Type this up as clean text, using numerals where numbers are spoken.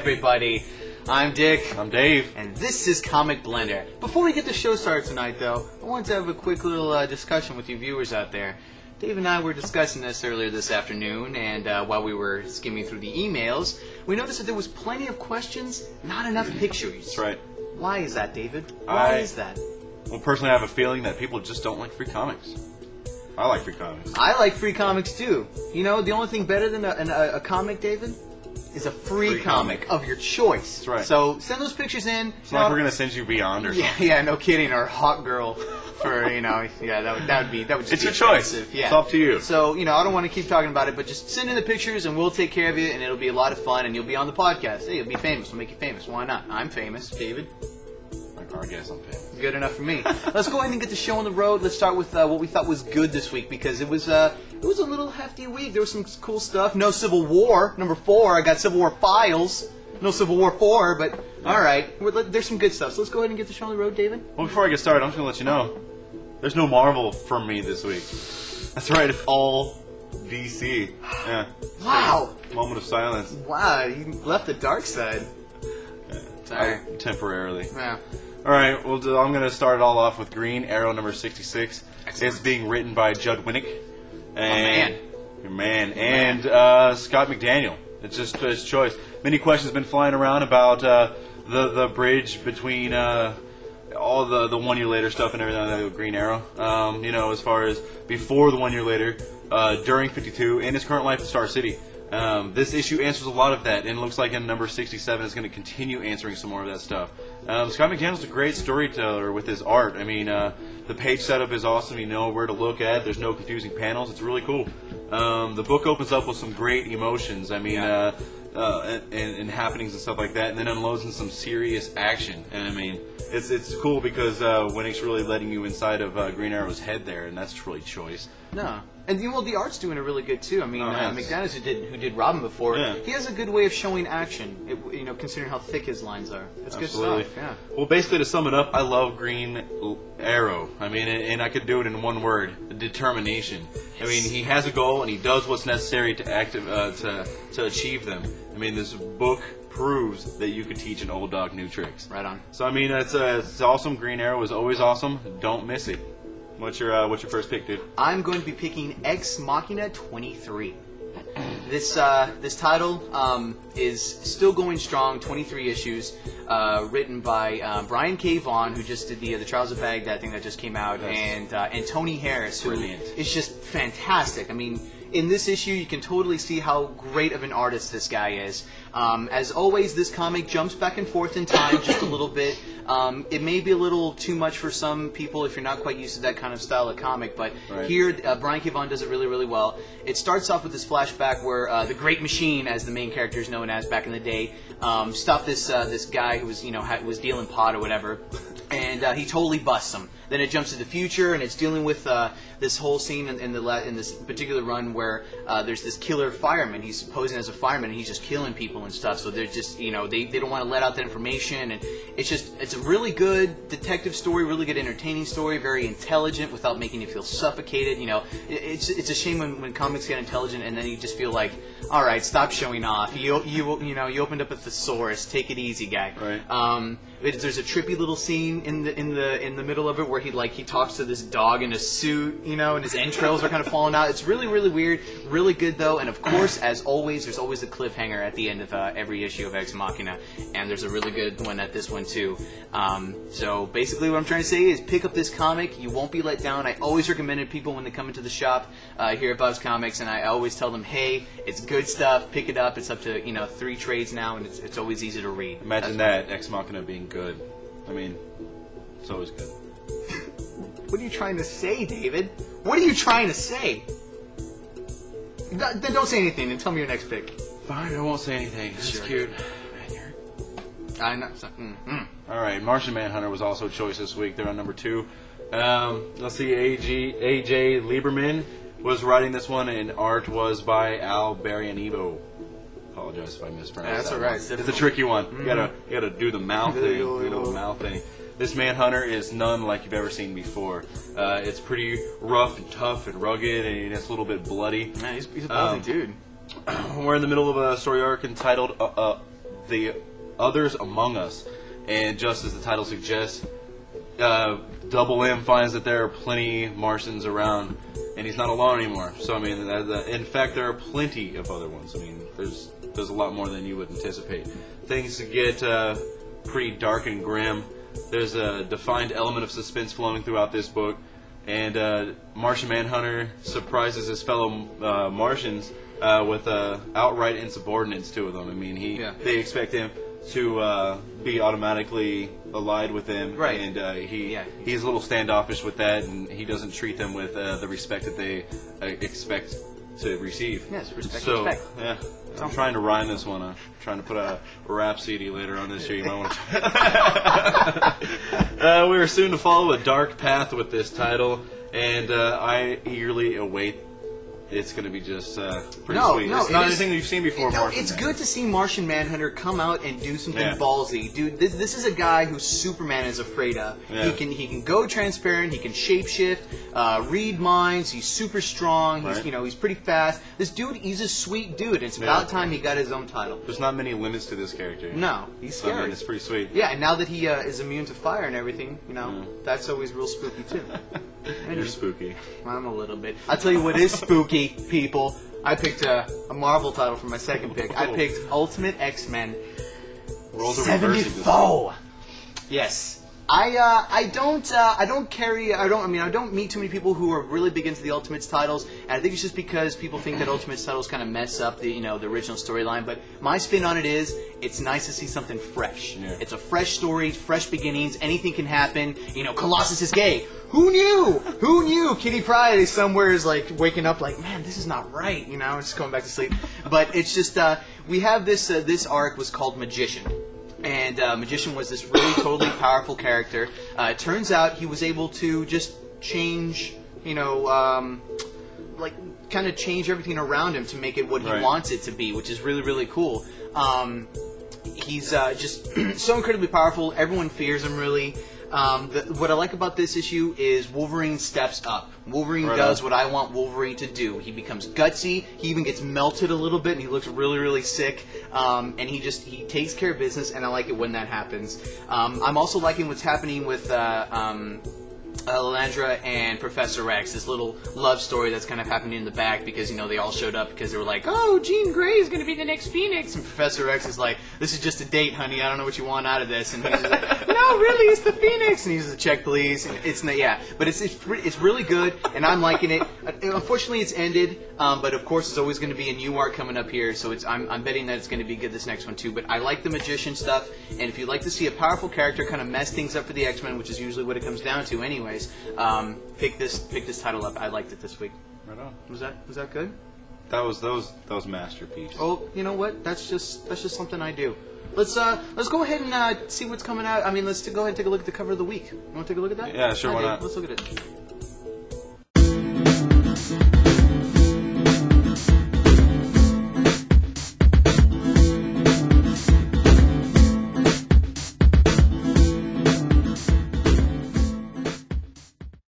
everybody. I'm Dick. I'm Dave. And this is Comic Blender. Before we get the show started tonight, though, I wanted to have a quick little discussion with you viewers out there. Dave and I were discussing this earlier this afternoon, and while we were skimming through the emails, we noticed that there was plenty of questions, not enough pictures. That's right. Why is that, David? Why is that? Well, personally, I have a feeling that people just don't like free comics. I like free comics. I like free comics, too. You know, the only thing better than a comic, David, is a free comic of your choice. That's right. So send those pictures in. It's not like we're going to send you Beyond or something. Yeah, no kidding. Or Hot Girl. For, you know, yeah, that would just it's be your choice. Yeah. It's up to you. So, you know, I don't want to keep talking about it, but just send in the pictures and we'll take care of you, and it'll be a lot of fun, and you'll be on the podcast. Hey, you'll be famous. We'll make you famous. Why not? I'm famous. David? I guess I'm famous. Good enough for me. Let's go ahead and get the show on the road. Let's start with what we thought was good this week, because it was a little hefty week. There was some cool stuff. No Civil War. Number 4. I got Civil War Files. No Civil War 4, but all right. There's some good stuff. So let's go ahead and get the show on the road, David. Well, before I get started, I'm just going to let you know, there's no Marvel from me this week. That's right. It's all DC. Yeah. Wow. Moment of silence. Wow, you left the dark side. Yeah. Sorry. Temporarily. Yeah. All right, well, I'm going to start it all off with Green Arrow number 66. Excellent. It's being written by Judd Winnick. Man. Your man. And Scott McDaniel. It's just his choice. Many questions have been flying around about the bridge between all the 1 year later stuff and everything, Green Arrow. You know, as far as before the 1 year later, during 52, and his current life in Star City. This issue answers a lot of that, and it looks like in number 67 is going to continue answering some more of that stuff. Scott McDaniel's a great storyteller with his art. I mean, the page setup is awesome. You know where to look at. There's no confusing panels. It's really cool. The book opens up with some great emotions. I mean, and happenings and stuff like that, and then unloads in some serious action. And I mean, it's cool because Winnick's really letting you inside of Green Arrow's head there, and that's really choice. No. And well, the art's doing it really good too. I mean, McDaniels, who did Robin before, yeah. He has a good way of showing action. You know, considering how thick his lines are, it's Absolutely. Good stuff. Yeah. Well, basically, to sum it up, I love Green Arrow. I mean, and I could do it in one word: determination. Yes. I mean, he has a goal and he does what's necessary to achieve them. I mean, this book proves that you could teach an old dog new tricks. Right on. So I mean, it's awesome. Green Arrow is always awesome. Don't miss it. What's your first pick, dude? I'm going to be picking Ex Machina 23. This title is still going strong. 23 issues, written by Brian K. Vaughan, who just did the Trials of Baghdad thing that just came out, yes. and Tony Harris, who Brilliant. is just fantastic. I mean, in this issue, you can totally see how great of an artist this guy is. As always, this comic jumps back and forth in time just a little bit. It may be a little too much for some people if you're not quite used to that kind of style of comic, but right. Here, Brian K. Vaughan does it really, really well. It starts off with this flashback where the Great Machine, as the main character is known as back in the day, stopped this guy who was, was dealing pot or whatever, and he totally busts him. Then it jumps to the future, and it's dealing with this whole scene in this particular run where there's this killer fireman. He's posing as a fireman, and he's just killing people and stuff. So they're just, they don't want to let out that information, and it's a really good detective story, really good entertaining story, very intelligent without making you feel suffocated. It's a shame when comics get intelligent and then you just feel like, all right, stop showing off. You opened up a thesaurus. Take it easy, guy. Right. There's a trippy little scene in the middle of it where he talks to this dog in a suit, and his entrails are kind of falling out. It's really, really weird, really good though, and of course, as always, there's always a cliffhanger at the end of every issue of Ex Machina, and there's a really good one at this one too. So basically, what I'm trying to say is pick up this comic. You won't be let down. I always recommend it people when they come into the shop here at Bob's Comics, and I always tell them, hey, it's good stuff. Pick it up. It's up to 3 trades now, and it's always easy to read. Imagine that Ex Machina being good. I mean, it's always good. What are you trying to say, David? What are you trying to say? Then don't say anything and tell me your next pick. Fine, I won't say anything. That's Sure. cute. Man, I know. All right, Martian Manhunter was also a choice this week. They're on number 2. Let's see, A.J. Lieberman was writing this one, and art was by Al Barrianivo. Apologize if I mispronounced That's that. all right. It's a tricky one. You gotta do the mouth thing. Mouth thing. This Manhunter is none like you've ever seen before. It's pretty rough and tough and rugged, and it's a little bit bloody. Man, he's a bloody dude. We're in the middle of a story arc entitled the others among us. And just as the title suggests, Double M finds that there are plenty Martians around, and he's not alone anymore. So I mean, in fact, there are plenty of other ones. I mean, there's a lot more than you would anticipate. Things get pretty dark and grim. There's a defined element of suspense flowing throughout this book, and Martian Manhunter surprises his fellow Martians with outright insubordinance to them. I mean, they expect him to be automatically allied with them, right? And he's a little standoffish with that, and he doesn't treat them with the respect that they expect to receive. Yes, respect. Yeah. I'm trying to rhyme this one. I'm trying to put a rap CD later on this year. You might want to. We are soon to follow a dark path with this title, and I eagerly await. It's going to be just pretty sweet. It's not anything you've seen before. It's good to see Martian Manhunter come out and do something ballsy, dude. This is a guy who Superman is afraid of. Yeah. He can go transparent. He can shapeshift, read minds. He's super strong. He's pretty fast. This dude, he's a sweet dude. It's about time he got his own title. There's not many limits to this character. No, he's scary. I mean, it's pretty sweet. Yeah, and now that he is immune to fire and everything, that's always real spooky too. You're spooky. I'm a little bit. I'll tell you what is spooky, people. I picked a Marvel title for my second pick. I picked Ultimate X-Men 74. Yes. I don't meet too many people who are really big into the Ultimates titles, and I think it's just because people think that Ultimates titles kind of mess up the original storyline. But my spin on it is, it's nice to see something fresh. Yeah. It's a fresh story, fresh beginnings. Anything can happen. Colossus is gay. Who knew? Who knew? Kitty Pryde is somewhere is like waking up like, man, this is not right. Just going back to sleep. But it's just we have this arc was called Magician. And Magician was this really totally powerful character. It turns out he was able to just change, kind of change everything around him to make it what he wants it to be, which is really, really cool. He's just so incredibly powerful. Everyone fears him, really. What I like about this issue is Wolverine steps up. Wolverine does what I want Wolverine to do. He becomes gutsy. He even gets melted a little bit, and he looks really, really sick. And he takes care of business, and I like it when that happens. I'm also liking what's happening with Lilandra and Professor X, this little love story that's kind of happening in the back because, they all showed up because they were like, oh, Jean Grey is going to be the next Phoenix. And Professor X is like, this is just a date, honey. I don't know what you want out of this. And he's like, no, really, it's the Phoenix. And he's like, check, please. And it's but it's really good, and I'm liking it. Unfortunately, it's ended, but of course, there's always going to be a new arc coming up here, so I'm betting that it's going to be good this next one, too. But I like the Magician stuff, and if you'd like to see a powerful character kind of mess things up for the X-Men, which is usually what it comes down to anyways, pick this title up. I liked it this week. Right on. Was that good? That was masterpiece. Oh, you know what? That's just something I do. Let's go ahead and see what's coming out. I mean, let's go ahead and take a look at the cover of the week. You want to take a look at that? Yeah, sure. Why not? Let's look at it.